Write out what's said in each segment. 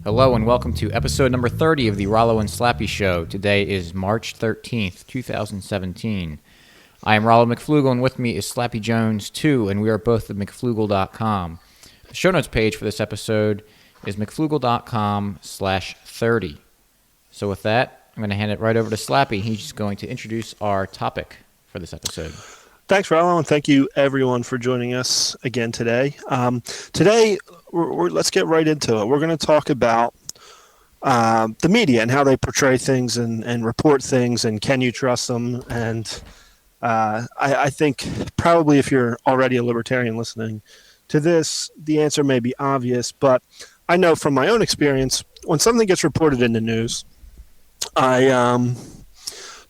Hello and welcome to episode number 30 of the Rollo and Slappy Show. Today is March 13th, 2017. I am Rollo McFlugel, and with me is Slappy Jones 2, and we are both at McFlugel.com. The show notes page for this episode is McFlugel.com/30. So with that, I'm going to hand it right over to Slappy. He's going to introduce our topic for this episode. Thanks, Rollo, and thank you, everyone, for joining us again today. Today, let's get right into it. We're going to talk about the media and how they portray things and report things, and can you trust them? And I think probably if you're already a libertarian listening to this, the answer may be obvious, but I know from my own experience, when something gets reported in the news, I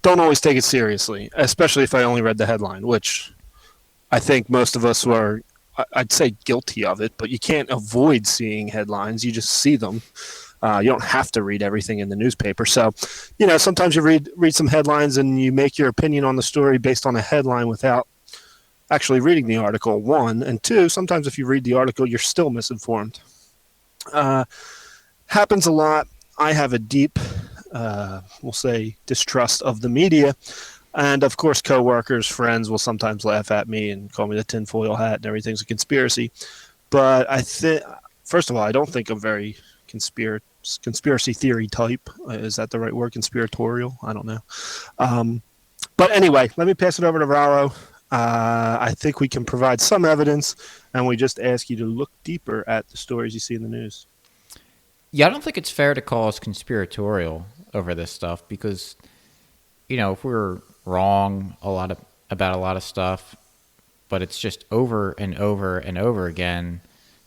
don't always take it seriously, especially if I only read the headline, which I think most of us are, I'd say, guilty of it, but you can't avoid seeing headlines. You just see them. You don't have to read everything in the newspaper. So, sometimes you read some headlines and you make your opinion on the story based on a headline without actually reading the article, one. And two, sometimes if you read the article, you're still misinformed. Happens a lot. I have a deep we'll say, distrust of the media. And, of course, coworkers, friends will sometimes laugh at me and call me the tinfoil hat and everything's a conspiracy. But I think, first of all, I don't think I'm very conspiracy theory type. Is that the right word? Conspiratorial? I don't know. But anyway, let me pass it over to Rollo. I think we can provide some evidence, and we just ask you to look deeper at the stories you see in the news. Yeah, I don't think it's fair to call us conspiratorial over this stuff because, if we're wrong about a lot of stuff, but it's just over and over and over again,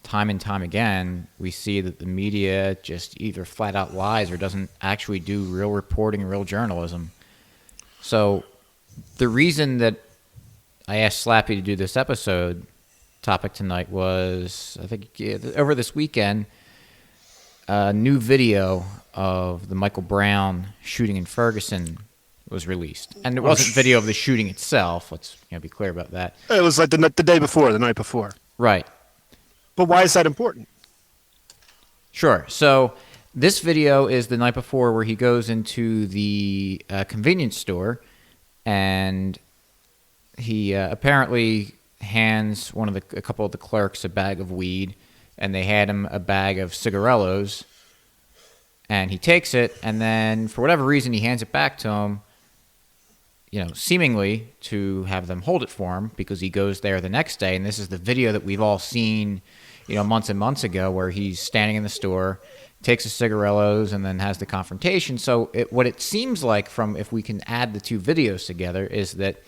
time and time again, we see that the media just either flat out lies or doesn't actually do real reporting, real journalism. So the reason that I asked Slappy to do this episode topic tonight was, I think, over this weekend, a new video of the Michael Brown shooting in Ferguson was released. And it wasn't video of the shooting itself. Let's be clear about that. It was like the night before. Right. But why is that important? Sure. So this video is the night before where he goes into the convenience store and he apparently hands a couple of the clerks a bag of weed, and they had him a bag of cigarellos, and he takes it, and then for whatever reason he hands it back to him, seemingly to have them hold it for him because he goes there the next day, and this is the video that we've all seen, months and months ago where he's standing in the store, takes the cigarellos, and then has the confrontation. So what it seems like from, if we can add the two videos together, is that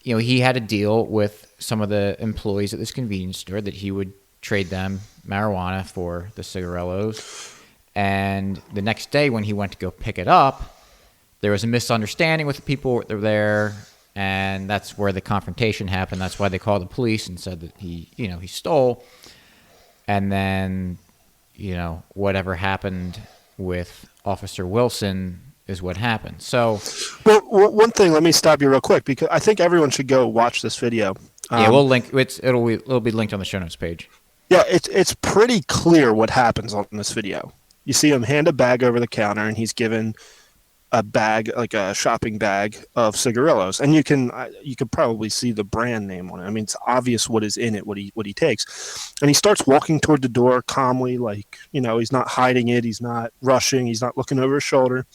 he had a deal with some of the employees at this convenience store that he would trade them marijuana for the cigarellos. And the next day when he went to go pick it up, there was a misunderstanding with the people that were there, and that's where the confrontation happened. That's why they called the police and said that he stole. And then, whatever happened with Officer Wilson is what happened. So, well, one thing, let me stop you real quick because I think everyone should go watch this video. Yeah, we'll link. It'll be linked on the show notes page. Yeah, it's pretty clear what happens on this video. You see him hand a bag over the counter, and he's given a bag, like a shopping bag of cigarillos, and you can probably see the brand name on it. I mean, it's obvious what is in it, what he takes, and he starts walking toward the door calmly, like he's not hiding it, he's not rushing, he's not looking over his shoulder.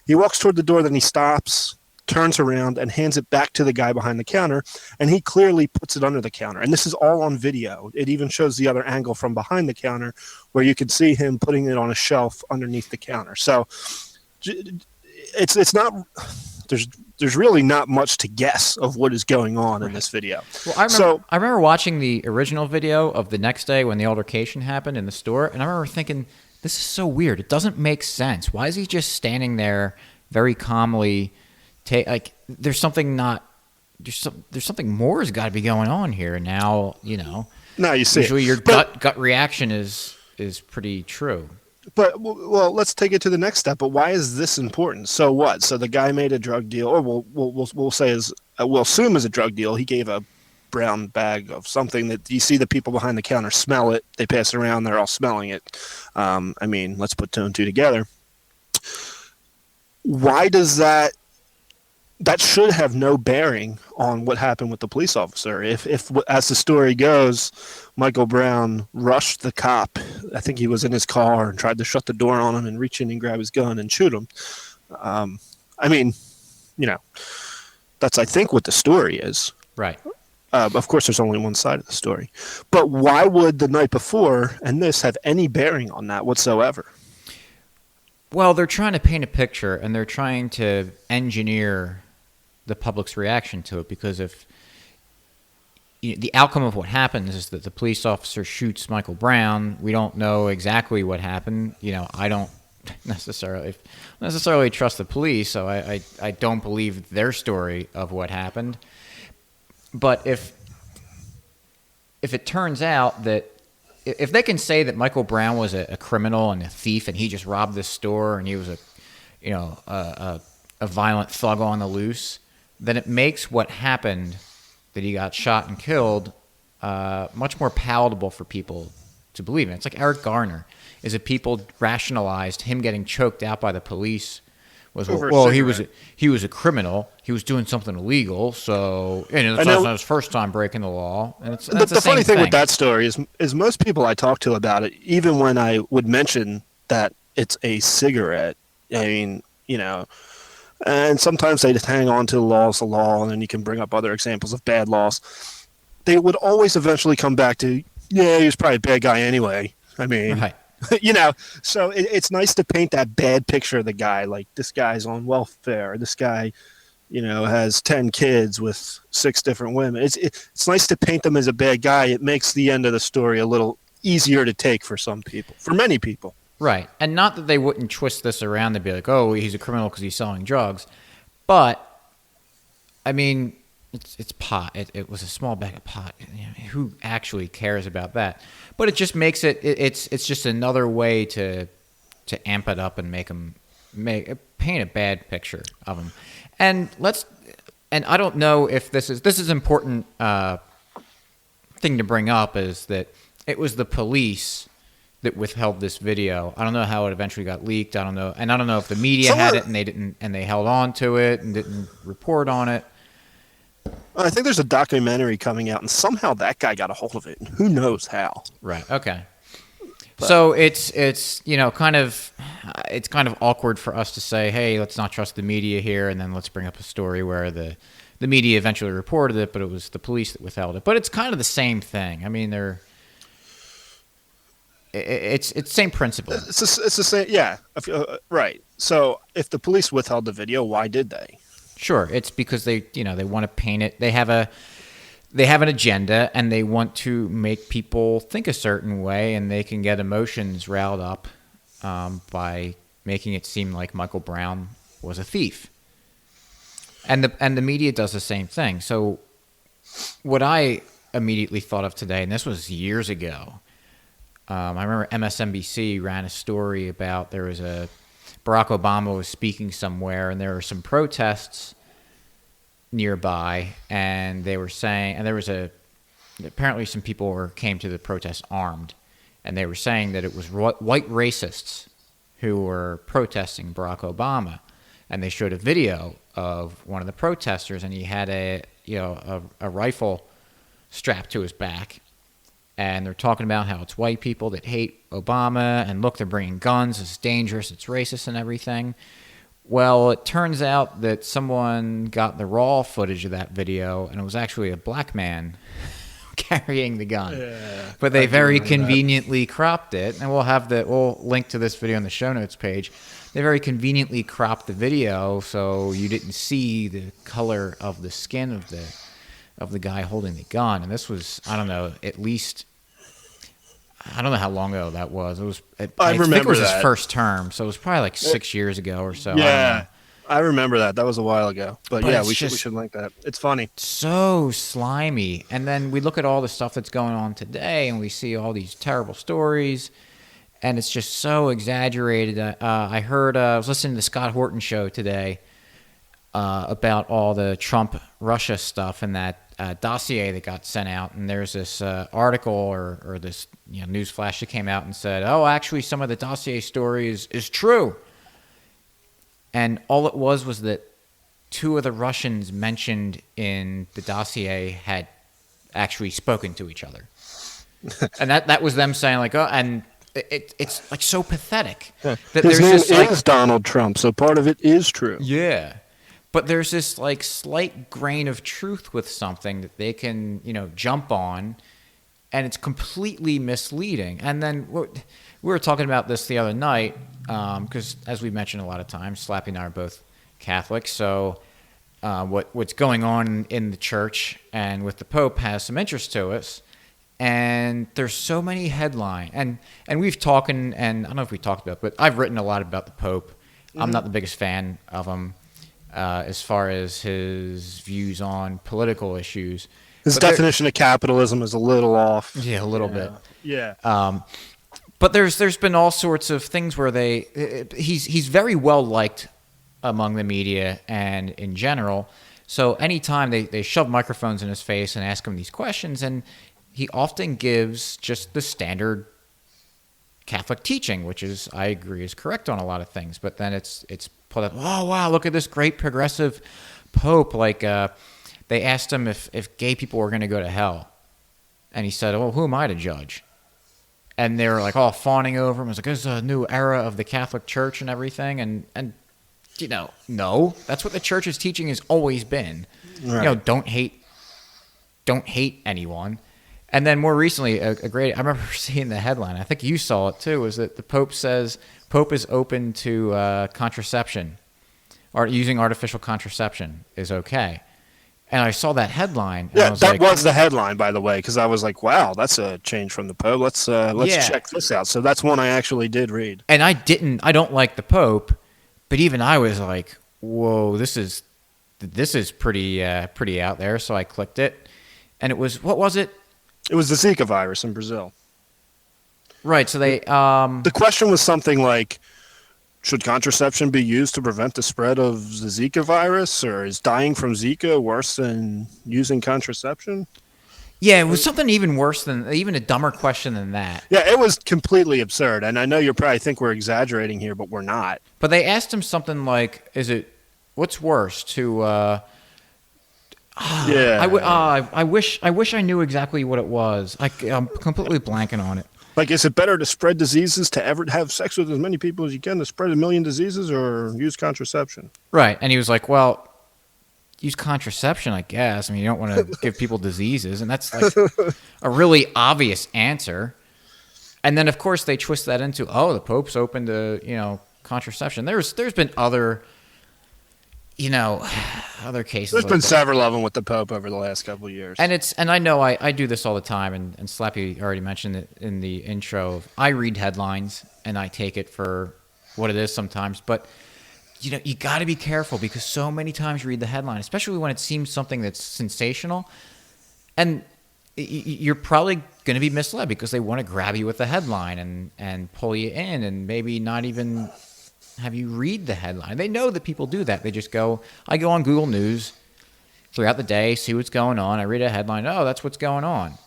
He walks toward the door, then he stops, turns around, and hands it back to the guy behind the counter, and he clearly puts it under the counter. And this is all on video. It even shows the other angle from behind the counter where you can see him putting it on a shelf underneath the counter. So it's not – there's really not much to guess of what is going on in this video. Well, I remember watching the original video of the next day when the altercation happened in the store, and I remember thinking, this is so weird. It doesn't make sense. Why is he just standing there very calmly – there's something more has got to be going on here. And now, No, you see. Usually your gut reaction is pretty true. But, well, let's take it to the next step. But why is this important? So what? So the guy made a drug deal, or we'll say we'll assume is a drug deal. He gave a brown bag of something that you see the people behind the counter smell it. They pass it around. They're all smelling it. I mean, let's put two and two together. Why does that should have no bearing on what happened with the police officer? If as the story goes, Michael Brown rushed the cop. I think he was in his car and tried to shut the door on him and reach in and grab his gun and shoot him. I mean, you know, that's, I think, what the story is. Right. Of course, there's only one side of the story. But why would the night before and this have any bearing on that whatsoever? Well, they're trying to paint a picture, and they're trying to engineer the public's reaction to it, because if the outcome of what happens is that the police officer shoots Michael Brown, we don't know exactly what happened. I don't necessarily trust the police, so I don't believe their story of what happened. But if it turns out that if they can say that Michael Brown was a criminal and a thief and he just robbed this store and he was a violent thug on the loose, then it makes what happened, that he got shot and killed, much more palatable for people to believe in. It's like Eric Garner. Is it people rationalized him getting choked out by the police was, well, he was a criminal. He was doing something illegal. So it's not his first time breaking the law. And that's the funny thing with that story is most people I talk to about it, even when I would mention that it's a cigarette, I mean, and sometimes they just hang on to the law, and then you can bring up other examples of bad laws. They would always eventually come back to, yeah, he was probably a bad guy anyway. I mean, right. So it's nice to paint that bad picture of the guy, like this guy's on welfare, this guy, has 10 kids with 6 different women. It's nice to paint them as a bad guy. It makes the end of the story a little easier to take for some people, for many people. Right. And not that they wouldn't twist this around to be like, oh, he's a criminal because he's selling drugs. But, I mean, it's pot. It was a small bag of pot. Who actually cares about that? But it just makes it's just another way to amp it up and paint a bad picture of him. And I don't know if this is important thing to bring up, is that it was the police that withheld this video. I don't know how it eventually got leaked. I don't know if the media had it and they didn't, and they held on to it and didn't report on it. I think there's a documentary coming out, and somehow that guy got a hold of it. Who knows how? Right. Okay. But, so it's kind of awkward for us to say, hey, let's not trust the media here, and then let's bring up a story where the media eventually reported it, but it was the police that withheld it. But it's kind of the same thing. I mean, it's the same principle. It's the same. Yeah. Right. So if the police withheld the video, why did they? Sure, it's because they want to paint it. They have an agenda, and they want to make people think a certain way, and they can get emotions riled up by making it seem like Michael Brown was a thief. And the media does the same thing. So what I immediately thought of today, and this was years ago, I remember MSNBC ran a story about Barack Obama was speaking somewhere, and there were some protests nearby, and they were saying, and there was apparently some people came to the protest armed, and they were saying that it was white racists who were protesting Barack Obama, and they showed a video of one of the protesters, and he had a rifle strapped to his back. And they're talking about how it's white people that hate Obama, and look, they're bringing guns, it's dangerous, it's racist and everything. Well, it turns out that someone got the raw footage of that video, and it was actually a black man carrying the gun. Yeah, but they very conveniently cropped it, and we'll link to this video on the show notes page. They very conveniently cropped the video so you didn't see the color of the skin of the guy holding the gun. And this was, I don't know, at least, I don't know how long ago that was. I think it was his first term, so it was probably like 6 years ago or so. Yeah, I remember that. That was a while ago. But yeah, we should link that. It's funny. So slimy. And then we look at all the stuff that's going on today, and we see all these terrible stories, and it's just so exaggerated. I was listening to the Scott Horton show today, about all the Trump-Russia stuff, and that dossier that got sent out, and there's this article or this news flash that came out and said, oh, actually, some of the dossier story is true. And all it was that two of the Russians mentioned in the dossier had actually spoken to each other. And that was them saying, like, oh, and it's like so pathetic. Yeah. That His there's name this, is Donald Trump, so part of it is true. Yeah. But there's this like slight grain of truth with something that they can, jump on, and it's completely misleading. And then we were talking about this the other night, because as we mentioned a lot of times, Slappy and I are both Catholic, so what's going on in the church and with the Pope has some interest to us. And there's so many headlines, and we've talked, and I don't know if we talked about it, but I've written a lot about the Pope. Mm-hmm. I'm not the biggest fan of him. As far as his views on political issues. His definition of capitalism is a little off. Yeah, a little bit. Yeah. But there's been all sorts of things where he's very well liked among the media and in general. So anytime they shove microphones in his face and ask him these questions, and he often gives just the standard Catholic teaching, which is, I agree, is correct on a lot of things. But then it's put up, oh, wow, look at this great progressive Pope. Like, they asked him if gay people were going to go to hell. And he said, well, who am I to judge? And they were like all fawning over him. It was like, this is a new era of the Catholic Church and everything. And no, that's what the church's teaching has always been. Right. Don't hate anyone. And then more recently, I remember seeing the headline, I think you saw it too, was that the Pope says Pope is open to contraception, or using artificial contraception is okay. And I saw that headline. And yeah, that was the headline, by the way, because I was like, wow, that's a change from the Pope. Let's check this out. So that's one I actually did read. And I don't like the Pope, but even I was like, whoa, this is pretty out there. So I clicked it, and it was, what was it? It was the Zika virus in Brazil. Right, so they... the question was something like, should contraception be used to prevent the spread of the Zika virus, or is dying from Zika worse than using contraception? Yeah, it was something even a dumber question than that. Yeah, it was completely absurd, and I know you probably think we're exaggerating here, but we're not. But they asked him something like, what's worse, to... yeah. I wish I knew exactly what it was. I'm completely blanking on it. Like, is it better to spread diseases, to ever have sex with as many people as you can to spread 1 million diseases, or use contraception? Right. And he was like, well, use contraception, I guess. I mean, you don't want to give people diseases. And that's like a really obvious answer. And then, of course, they twist that into, oh, the Pope's open to, contraception. There's been other... other cases. There's been several of them with the Pope over the last couple of years. And I know I do this all the time, and Slappy already mentioned it in the intro. I read headlines, and I take it for what it is sometimes. But, you got to be careful, because so many times you read the headline, especially when it seems something that's sensational, and you're probably going to be misled because they want to grab you with the headline and pull you in, and maybe not even... have you read the headline. They know that people do that. They just I go on Google News throughout the day, see what's going on. I read a headline. Oh, that's what's going on.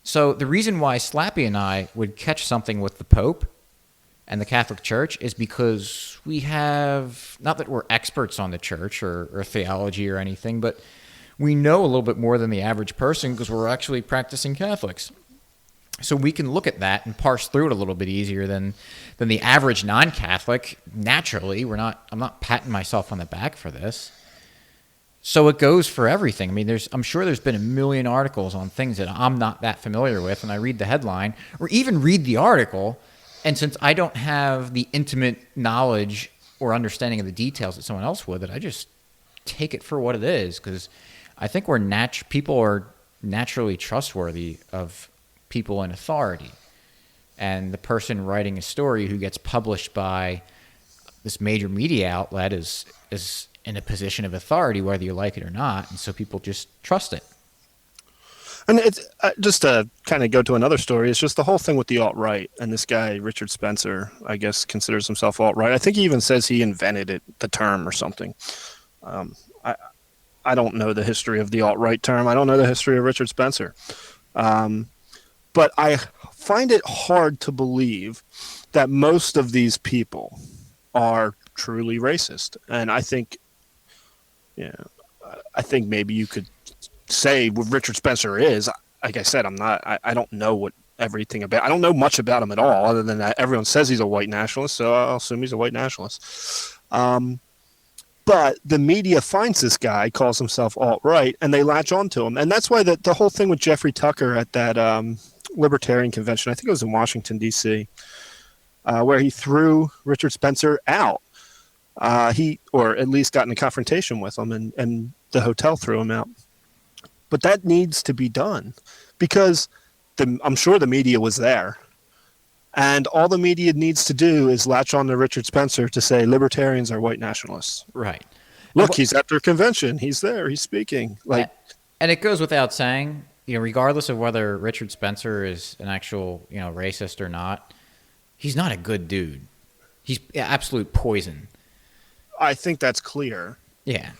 So the reason why Slappy and I would catch something with the Pope and the Catholic Church is because we have, not that we're experts on the church or theology or anything, but we know a little bit more than the average person because we're actually practicing Catholics. So we can look at that and parse through it a little bit easier than the average non-Catholic. Naturally, I'm not patting myself on the back for this. So it goes for everything. I mean, I'm sure there's been a million articles on things that I'm not that familiar with, and I read the headline or even read the article, and since I don't have the intimate knowledge or understanding of the details that someone else would, that I just take it for what it is, because I think people are naturally trustworthy of people in authority, and the person writing a story who gets published by this major media outlet is in a position of authority, whether you like it or not, and so people just trust it. And it's just to kind of go to another story. It's just the whole thing with the alt-right, and this guy Richard Spencer, I guess, considers himself alt-right. I think he even says he invented the term or something. I don't know the history of the alt-right term. I don't know the history of Richard Spencer. But I find it hard to believe that most of these people are truly racist. And I think, you know, I think maybe you could say what Richard Spencer is. Like I said, I don't know what everything about. I don't know much about him at all, other than that everyone says he's a white nationalist, so I'll assume he's a white nationalist. But the media finds this guy, calls himself alt-right, and they latch onto him. And that's why the whole thing with Jeffrey Tucker at that libertarian convention, I think it was in Washington, D.C., where he threw Richard Spencer out. Or at least got in a confrontation with him, and the hotel threw him out. But that needs to be done because I'm sure the media was there. And all the media needs to do is latch on to Richard Spencer to say libertarians are white nationalists. Right. Look, he's at their convention. He's there. He's speaking. And it goes without saying, regardless of whether Richard Spencer is an actual, racist or not, he's not a good dude. He's absolute poison. I think that's clear. Yeah.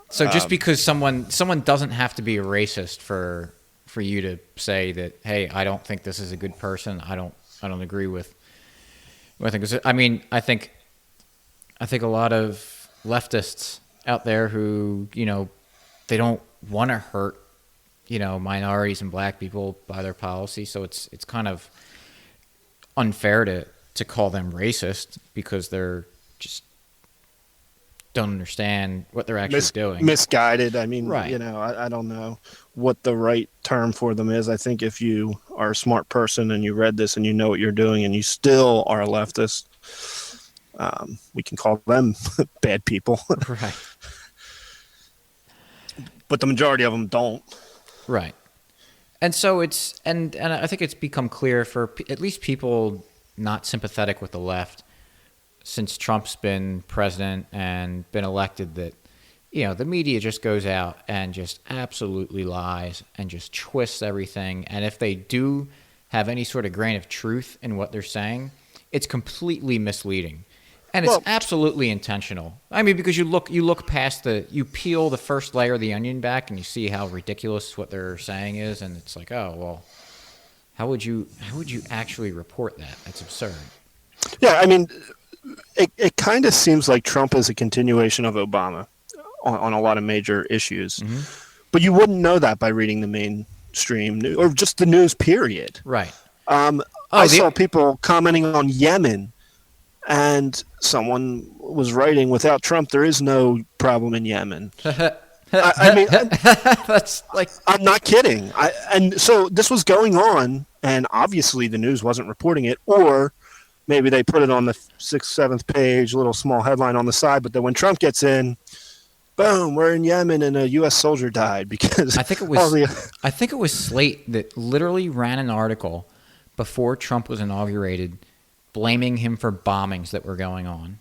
So just because someone doesn't have to be a racist for you to say that, hey, I don't think this is a good person. I don't agree with. I think a lot of leftists out there who they don't want to hurt minorities and black people by their policy. So it's kind of unfair to call them racist because they're just don't understand what they're actually doing. Misguided. I mean, right. I don't know what the right term for them is. I think if you are a smart person and you read this and you know what you're doing and you still are a leftist, we can call them bad people. Right. But the majority of them don't. Right. And so it's and I think it's become clear for at least people not sympathetic with the left since Trump's been president and been elected that, the media just goes out and just absolutely lies and just twists everything. And if they do have any sort of grain of truth in what they're saying, it's completely misleading. And it's absolutely intentional. I mean, because you look past you peel the first layer of the onion back and you see how ridiculous what they're saying is. And it's like, oh, well, how would you actually report that? That's absurd. Yeah, I mean, it kind of seems like Trump is a continuation of Obama on a lot of major issues. Mm-hmm. But you wouldn't know that by reading the mainstream news or just the news, period. Right. I saw people commenting on Yemen, and someone was writing, without Trump, there is no problem in Yemen. I mean, that's like, I'm not kidding. And so this was going on, and obviously the news wasn't reporting it, or maybe they put it on the 6th, 7th page, a little small headline on the side. But then when Trump gets in, boom, we're in Yemen and a U.S. soldier died because I think it was Slate that literally ran an article before Trump was inaugurated, blaming him for bombings that were going on,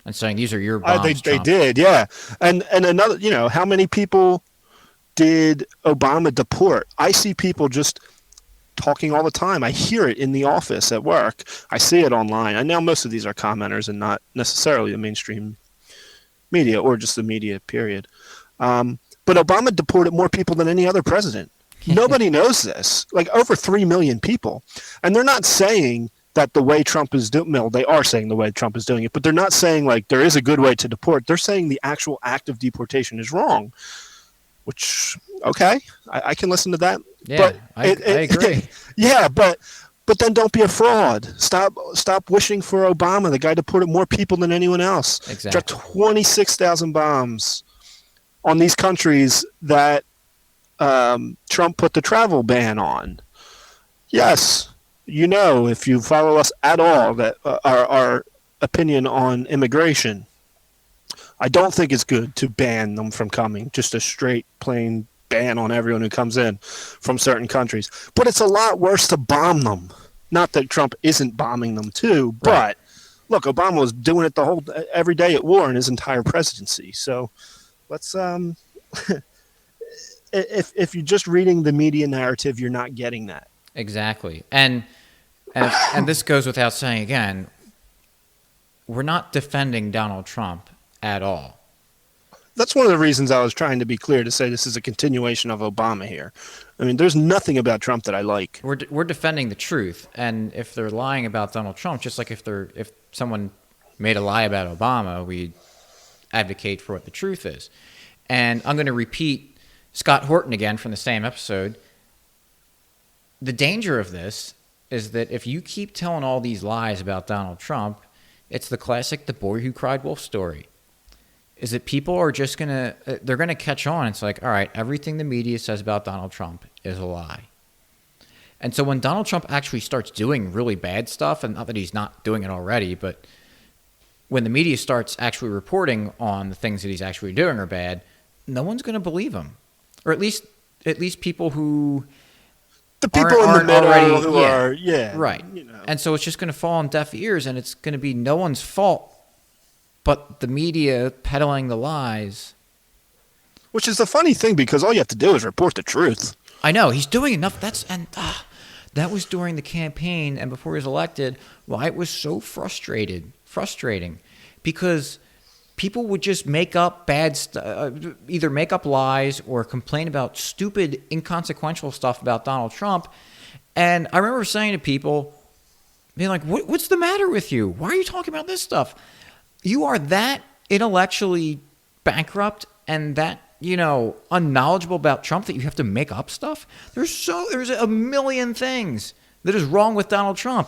and saying these are your bombs. They did, yeah. And another, how many people did Obama deport? I see people just talking all the time. I hear it in the office at work. I see it online. And now most of these are commenters and not necessarily the mainstream media or just the media, period. But Obama deported more people than any other president. Nobody knows this. Like over 3 million people. And they're not saying that the way Trump is doing, well, they are saying the way Trump is doing it, but they're not saying like there is a good way to deport. They're saying the actual act of deportation is wrong, which, okay, I can listen to that. Yeah, but I agree. Yeah, but then don't be a fraud. Stop wishing for Obama, the guy deported more people than anyone else. Exactly. Dropped 26,000 bombs on these countries that Trump put the travel ban on. Yes, if you follow us at all, that our opinion on immigration, I don't think it's good to ban them from coming. Just a straight, plain ban on everyone who comes in from certain countries. But it's a lot worse to bomb them. Not that Trump isn't bombing them too, but look, Obama was doing it every day at war in his entire presidency. So let's if you're just reading the media narrative, you're not getting that. Exactly. And this goes without saying again, we're not defending Donald Trump at all. that's one of the reasons I was trying to be clear to say this is a continuation of Obama here. I mean, there's nothing about Trump that I like. We're defending the truth, and if they're lying about Donald Trump, just like if someone made a lie about Obama, we advocate for what the truth is. And I'm going to repeat Scott Horton again from the same episode. The danger of this is that if you keep telling all these lies about Donald Trump, it's the classic "the boy who cried wolf" story. Is that people are just they're gonna catch on. It's like, all right, everything the media says about Donald Trump is a lie. And so when Donald Trump actually starts doing really bad stuff, and not that he's not doing it already, but when the media starts actually reporting on the things that he's actually doing are bad, no one's going to believe him, or at least people who the people in the middle already, who are right. You know. And so it's just going to fall on deaf ears, and it's going to be no one's fault but the media peddling the lies. Which is the funny thing, because all you have to do is report the truth. I know he's doing enough. That was during the campaign and before he was elected. Why it was so frustrating because people would just make up either make up lies or complain about stupid, inconsequential stuff about Donald Trump. And I remember saying to people, being like, "What's the matter with you? Why are you talking about this stuff? You are that intellectually bankrupt and that, unknowledgeable about Trump that you have to make up stuff? There's a million things that is wrong with Donald Trump,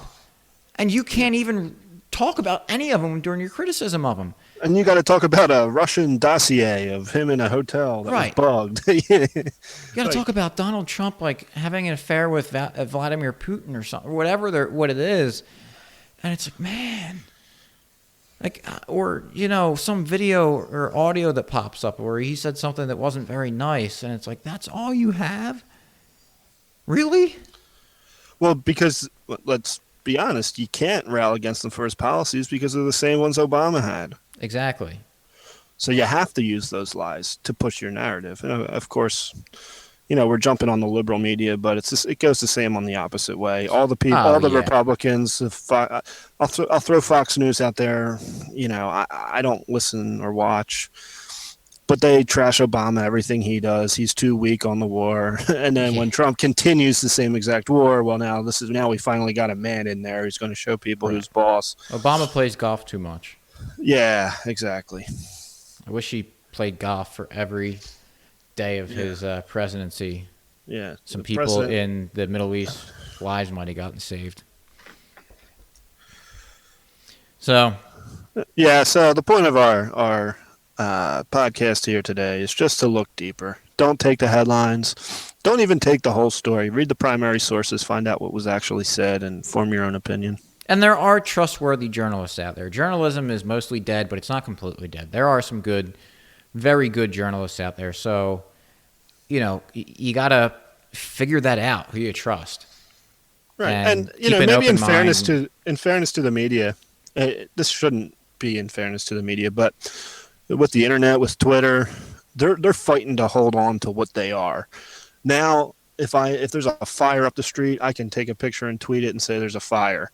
and you can't even talk about any of them during your criticism of him." And you got to talk about a Russian dossier of him in a hotel that was bugged. You got to talk about Donald Trump like having an affair with Vladimir Putin or something, or what it is, and it's like, man. Like, or, some video or audio that pops up where he said something that wasn't very nice, and it's like, that's all you have? Really? Well, because, let's be honest, you can't rail against him for his policies because they're the same ones Obama had. Exactly. So you have to use those lies to push your narrative. And of course, we're jumping on the liberal media, but it goes the same on the opposite way. All the people, Republicans. I'll throw Fox News out there. I don't listen or watch, but they trash Obama, everything he does. He's too weak on the war. And then when Trump continues the same exact war, well, now we finally got a man in there who's going to show people who's boss. Obama plays golf too much. Yeah, exactly. I wish he played golf for every day of his presidency. Yeah. Some people in the Middle East lives might have gotten saved. So. Yeah, so the point of our podcast here today is just to look deeper. Don't take the headlines. Don't even take the whole story. Read the primary sources, find out what was actually said, and form your own opinion. And there are trustworthy journalists out there. Journalism is mostly dead, but it's not completely dead. There are some very good journalists out there. So, you got to figure that out, who you trust. Right. And maybe in fairness to the media, this shouldn't be in fairness to the media, but with the internet, with Twitter, they're fighting to hold on to what they are. Now, if there's a fire up the street, I can take a picture and tweet it and say there's a fire.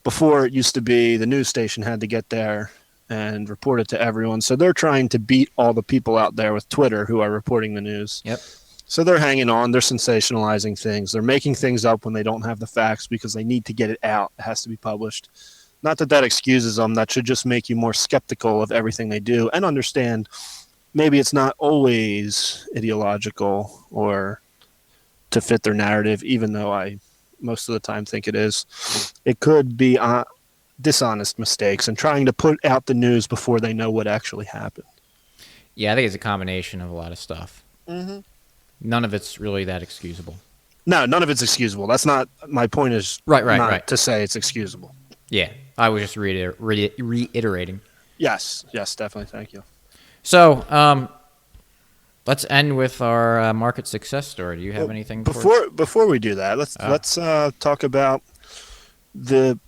Before, it used to be the news station had to get there and report it to everyone. So they're trying to beat all the people out there with Twitter who are reporting the news. Yep. So they're hanging on. They're sensationalizing things. They're making things up when they don't have the facts because they need to get it out. It has to be published. Not that excuses them. That should just make you more skeptical of everything they do and understand maybe it's not always ideological or to fit their narrative, even though I most of the time think it is. It could be dishonest mistakes and trying to put out the news before they know what actually happened. Yeah, I think it's a combination of a lot of stuff. Mm-hmm. None of it's really that excusable. No, none of it's excusable. That's not my point. Is right. To say it's excusable. Yeah, I was just reiterating. Yes, definitely. Thank you. So, let's end with our market success story. Do you have anything before we do that? Let's talk about the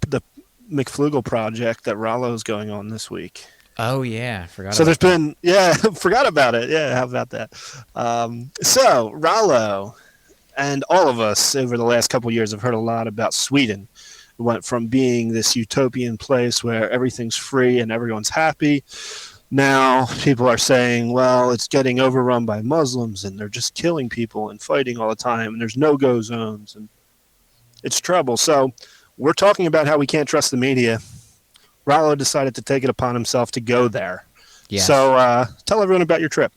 McFlugel project that Rollo's going on this week. Oh yeah, forgot about it. Yeah, how about that? So Rollo and all of us over the last couple of years have heard a lot about Sweden. It went from being this utopian place where everything's free and everyone's happy. Now people are saying, well, it's getting overrun by Muslims and they're just killing people and fighting all the time and there's no-go zones and it's trouble. So we're talking about how we can't trust the media. Rollo decided to take it upon himself to go there. Yes. So tell everyone about your trip.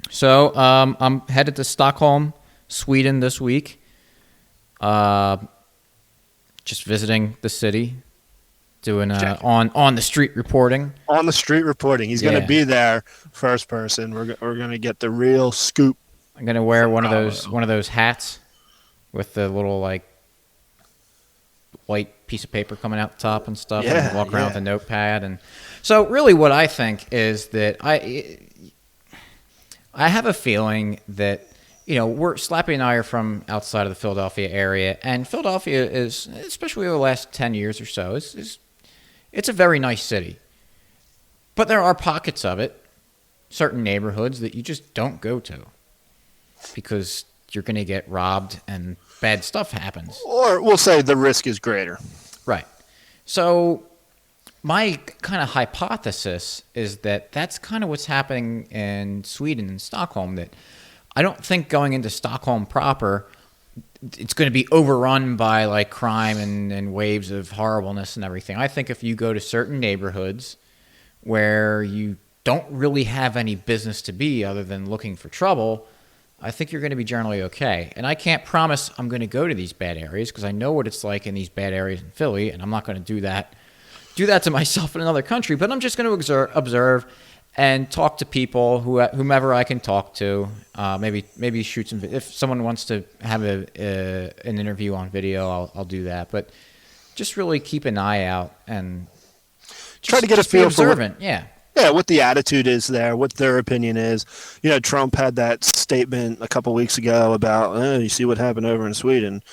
So I'm headed to Stockholm, Sweden this week. Just visiting the city, doing on the street reporting. On the street reporting. He's going to be there first person. We're going to get the real scoop. I'm going to wear one of those hats with the little like white piece of paper coming out the top and stuff, and walk around with a notepad. And so really what I think is that I have a feeling that, Slappy and I are from outside of the Philadelphia area, and Philadelphia is, especially over the last 10 years or so, it's a very nice city. But there are pockets of it, certain neighborhoods that you just don't go to because you're going to get robbed and bad stuff happens. Or we'll say the risk is greater. Right. So my kind of hypothesis is that that's kind of what's happening in Sweden and Stockholm, that I don't think going into Stockholm proper, it's going to be overrun by like crime and waves of horribleness and everything. I think if you go to certain neighborhoods where you don't really have any business to be other than looking for trouble, I think you're going to be generally okay. And I can't promise I'm going to go to these bad areas because I know what it's like in these bad areas in Philly, and I'm not going to do that to myself in another country. But I'm just going to observe and talk to people, whomever I can talk to. Maybe shoot some. If someone wants to have an interview on video, I'll do that. But just really keep an eye out and try to get a feel for what the attitude is there, what their opinion is. Trump had that statement a couple weeks ago about, you see what happened over in Sweden.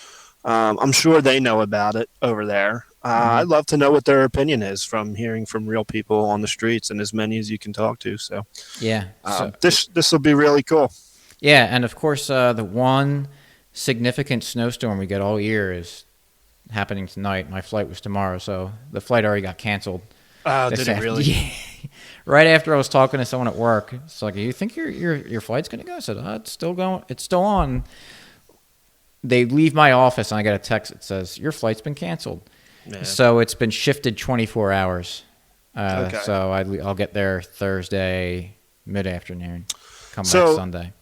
I'm sure they know about it over there. I'd love to know what their opinion is from hearing from real people on the streets, and as many as you can talk to. So this will be really cool. Yeah, and of course the one significant snowstorm we get all year is happening tonight. My flight was tomorrow, so the flight already got canceled. Did it really? Yeah. Right after I was talking to someone at work, it's like, you think your flight's going to go? I said, it's still going. It's still on. They leave my office, and I get a text that says, your flight's been canceled. Man. So it's been shifted 24 hours. Okay. So I'll get there Thursday mid-afternoon, come back Sunday.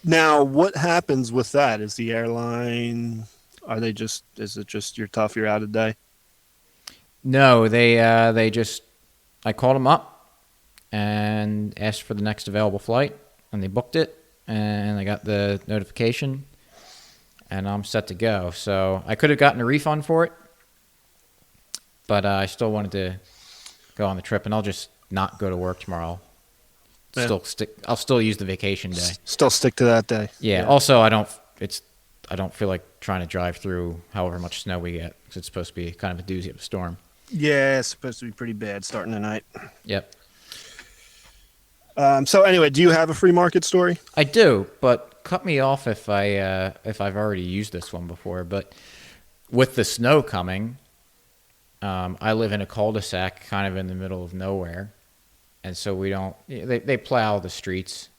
Now, what happens with that? Is the airline, is it just you're tough, you're out a day? No, I called them up and asked for the next available flight, and they booked it, and I got the notification, and I'm set to go. So I could have gotten a refund for it, but I still wanted to go on the trip, and I'll just not go to work tomorrow. I'll still use the vacation day. Still stick to that day. Yeah. Also, I don't feel like trying to drive through however much snow we get, because it's supposed to be kind of a doozy of a storm. Yeah, it's supposed to be pretty bad starting tonight. Yep. So anyway, do you have a free market story? I do, but cut me off if I've already used this one before. But with the snow coming, I live in a cul-de-sac kind of in the middle of nowhere, and so we don't. They plow the streets,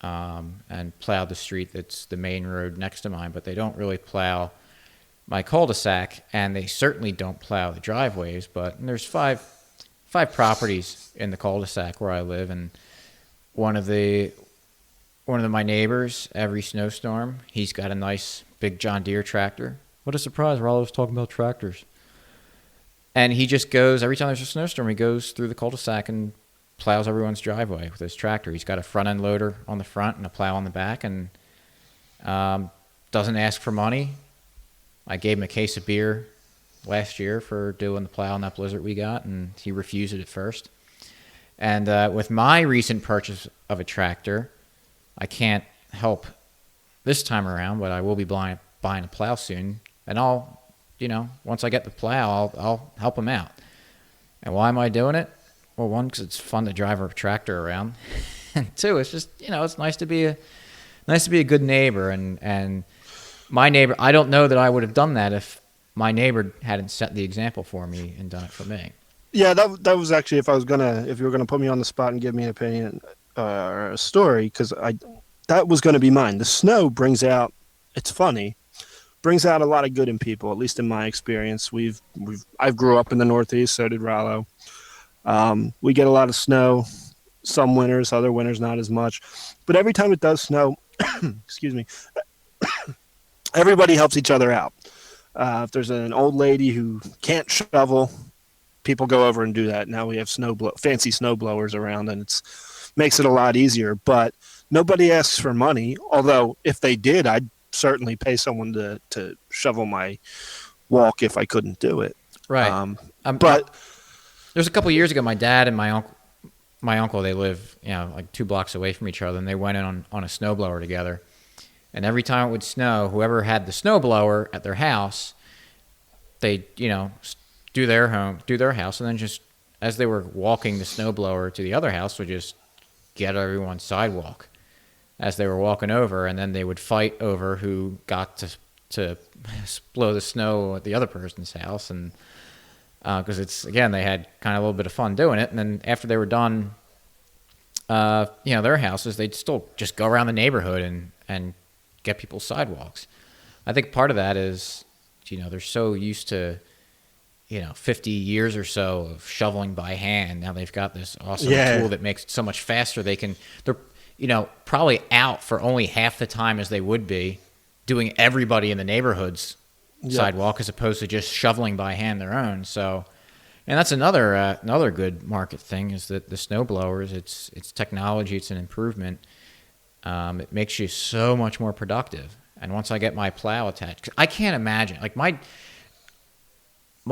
and plow the street that's the main road next to mine, but they don't really plow my cul-de-sac, and they certainly don't plow the driveways. But there's five properties in the cul-de-sac where I live, and one of my neighbors, every snowstorm, he's got a nice big John Deere tractor. What a surprise! Rollo was talking about tractors. And he just goes, every time there's a snowstorm, he goes through the cul-de-sac and plows everyone's driveway with his tractor. He's got a front-end loader on the front and a plow on the back, and doesn't ask for money. I gave him a case of beer last year for doing the plow in that blizzard we got, and he refused it at first. And with my recent purchase of a tractor, I can't help this time around, but I will be buying a plow soon, and once I get the plow, I'll help him out. And why am I doing it? Well, one, because it's fun to drive a tractor around, and two, it's just it's nice to be a good neighbor. And my neighbor, I don't know that I would have done that if my neighbor hadn't set the example for me and done it for me. Yeah, that was actually if you were gonna put me on the spot and give me an opinion or a story, because I that was gonna be mine. The snow brings out. It's funny. Brings out a lot of good in people, at least in my experience. I grew up in the Northeast, so did Rollo. We get a lot of snow. Some winters, other winters not as much. But every time it does snow, excuse me, everybody helps each other out. If there's an old lady who can't shovel, people go over and do that. Now we have fancy snow blowers around, and it's makes it a lot easier. But nobody asks for money. Although if they did, I'd certainly pay someone to shovel my walk if I couldn't do it. Right. But there's a couple years ago, my dad and my uncle, they live, like 2 blocks away from each other, and they went in on a snowblower together. And every time it would snow, whoever had the snowblower at their house, they, do their house, and then just as they were walking the snowblower to the other house, would just get everyone's sidewalk as they were walking over, and then they would fight over who got to blow the snow at the other person's house, and because they had kind of a little bit of fun doing it, and then after they were done, their houses, they'd still just go around the neighborhood and get people's sidewalks. I think part of that is, they're so used to, 50 years or so of shoveling by hand. Now they've got this awesome tool that makes it so much faster. They're, probably out for only half the time as they would be doing everybody in the neighborhood's sidewalk as opposed to just shoveling by hand their own. So, and that's another good market thing is that the snow blowers, it's technology, it's an improvement. It makes you so much more productive. And once I get my plow attached, I can't imagine like my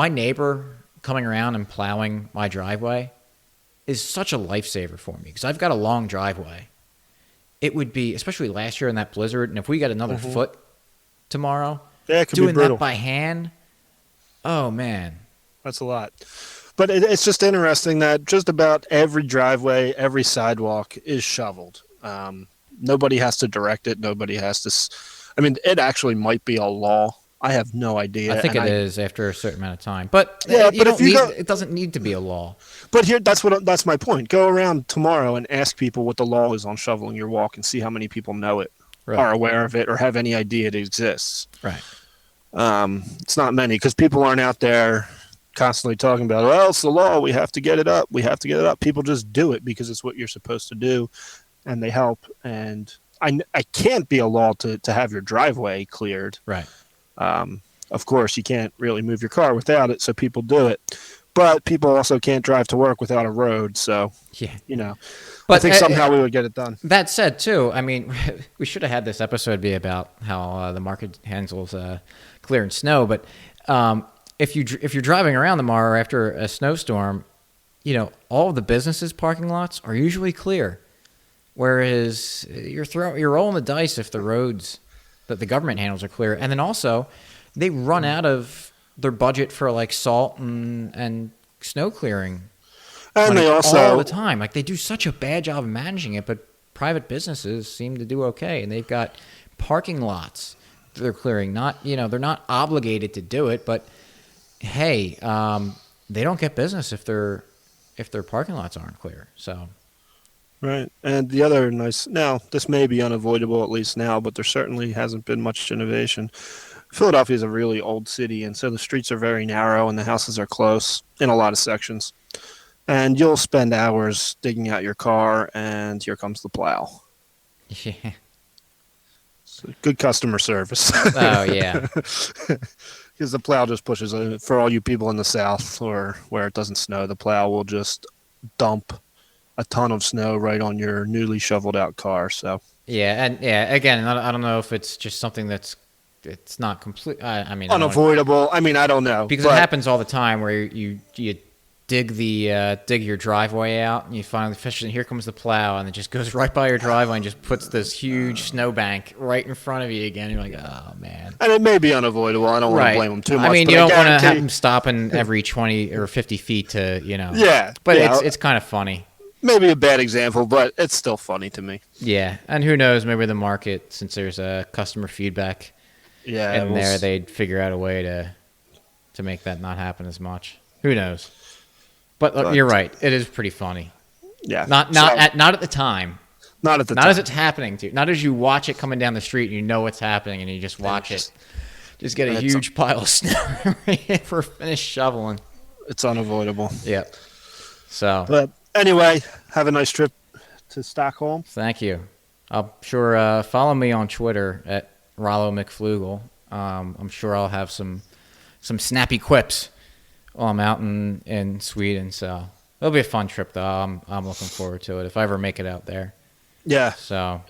neighbor coming around and plowing my driveway is such a lifesaver for me because I've got a long driveway. It would be, especially last year in that blizzard, and if we got another foot tomorrow, it could doing be brutal. that by hand, oh man. That's a lot. But it's just interesting that just about every driveway, every sidewalk is shoveled. Nobody has to direct it. Nobody has to. It actually might be a law. I have no idea. I think it is after a certain amount of time. But it doesn't need to be a law. But that's my point. Go around tomorrow and ask people what the law is on shoveling your walk and see how many people know it, are aware of it, or have any idea it exists. Right. It's not many because people aren't out there constantly talking about, well, it's the law. We have to get it up. We have to get it up. People just do it because it's what you're supposed to do, and they help. And I can't be a law to have your driveway cleared. Right. Of course, you can't really move your car without it, so people do it. But people also can't drive to work without a road, so, But I think somehow we would get it done. That said, too, we should have had this episode be about how the market handles clearing snow, but if you're driving around tomorrow after a snowstorm, all of the businesses' parking lots are usually clear, whereas you're rolling the dice if the roads that the government handles are clear. And then also, they run out of their budget for like salt and snow clearing. And they also all the time. Like they do such a bad job of managing it, but private businesses seem to do okay. And they've got parking lots they're clearing. They're not obligated to do it, but hey, they don't get business if their parking lots aren't clear. So. Right. And the other now, this may be unavoidable at least now, but there certainly hasn't been much innovation. Philadelphia is a really old city, and so the streets are very narrow and the houses are close in a lot of sections. And you'll spend hours digging out your car, and here comes the plow. Yeah. So good customer service. Oh, yeah. Because the plow just pushes it. For all you people in the South or where it doesn't snow, the plow will just dump a ton of snow right on your newly shoveled out car. So again, I don't know if it's just something it's not complete. Unavoidable. I don't know because it happens all the time where you dig your driveway out and you finally finish it. And here comes the plow and it just goes right by your driveway and just puts this huge snowbank right in front of you again. You're like, oh man. And it may be unavoidable. I don't want to blame them too much. You don't want to have them stopping every 20 or 50 feet to Yeah. But it's kind of funny. Maybe a bad example, but it's still funny to me. Yeah, and who knows? Maybe the market, since there's a customer feedback, they'd figure out a way to make that not happen as much. Who knows? But you're right. It is pretty funny. Yeah. Not at the time. Not at the Not time. as it's happening to you. Not as you watch it coming down the street and you know what's happening and you just watch it. Just get a huge pile of snow for finished shoveling. It's unavoidable. Yep. So. But anyway, have a nice trip to Stockholm. Thank you. I'm sure follow me on Twitter at Rollo McFlugel. I'm sure I'll have some snappy quips while I'm out in Sweden. So it'll be a fun trip, though. I'm looking forward to it if I ever make it out there. Yeah. So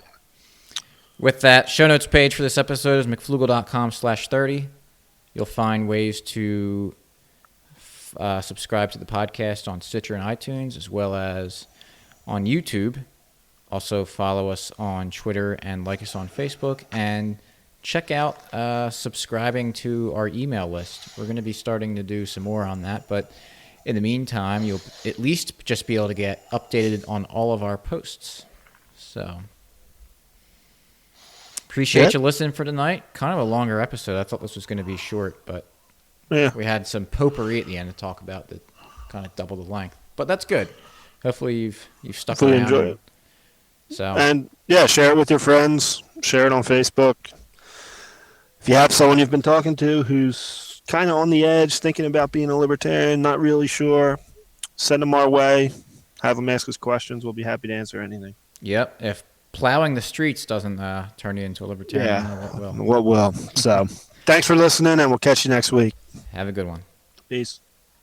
with that, show notes page for this episode is mcflugel.com/30. You'll find ways to subscribe to the podcast on Stitcher and iTunes, as well as on YouTube. Also follow us on Twitter and like us on Facebook, and check out subscribing to our email list. We're going to be starting to do some more on that, but in the meantime, you'll at least just be able to get updated on all of our posts. So appreciate you listening for tonight. Kind of a longer episode. I thought this was going to be short, but we had some potpourri at the end to talk about that kind of double the length. But that's good. Hopefully you've stuck around. Enjoy it. So and share it with your friends. Share it on Facebook. If you have someone you've been talking to who's kind of on the edge, thinking about being a libertarian, not really sure, send them our way. Have them ask us questions. We'll be happy to answer anything. Yep. If plowing the streets doesn't turn you into a libertarian, what will? What will? So, thanks for listening, and we'll catch you next week. Have a good one. Peace.